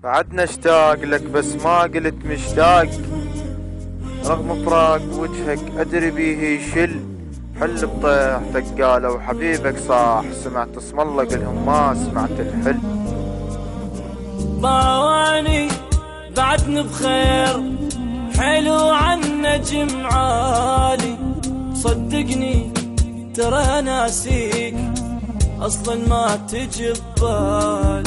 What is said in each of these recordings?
بعدنا اشتاق لك بس ما قلت مشتاق، رغم فراق وجهك ادري بيه يشل. حل بطيحتك قالوا حبيبك صاح، سمعت اسم الله قلهم ما سمعت الحل. باواني بعدنا بخير، حلو عن نجم عالي. صدقني ترى ناسيك اصلا ما تجي ببال.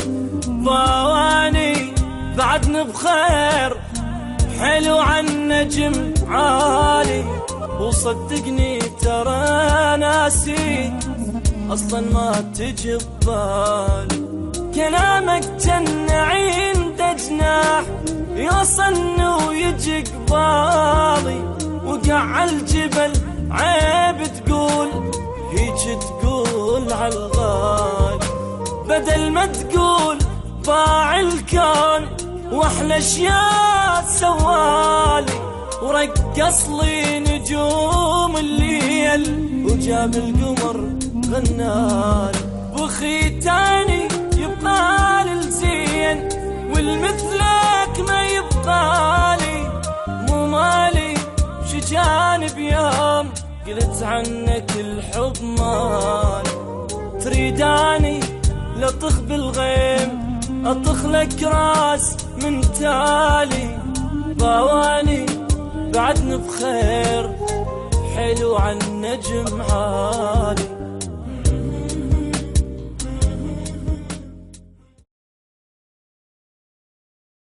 باواني بعدنا بخير، حلو عن نجم عالي. وصدقني ترى ناسيك اصلا ما تجي ببال. كلامك جن عنده جناح يوصلني ويجي قبالي. وقع الجبل عيب تقول هيج تقول عالغالي، بدل ما تقول باع الكون واحلى اشياء سوالي. ورقص لي نجوم الليل وجاب القمر غنالي. وختاني يبقى الزين والمثلك ما يبقالي. مو مالي شجاني بيوم قلت عنك الحب مالي. تريداني لطخ بالغيم اطخ لك راس من تالي. باواني بعدنا بخير، حلو عن نجم عالي.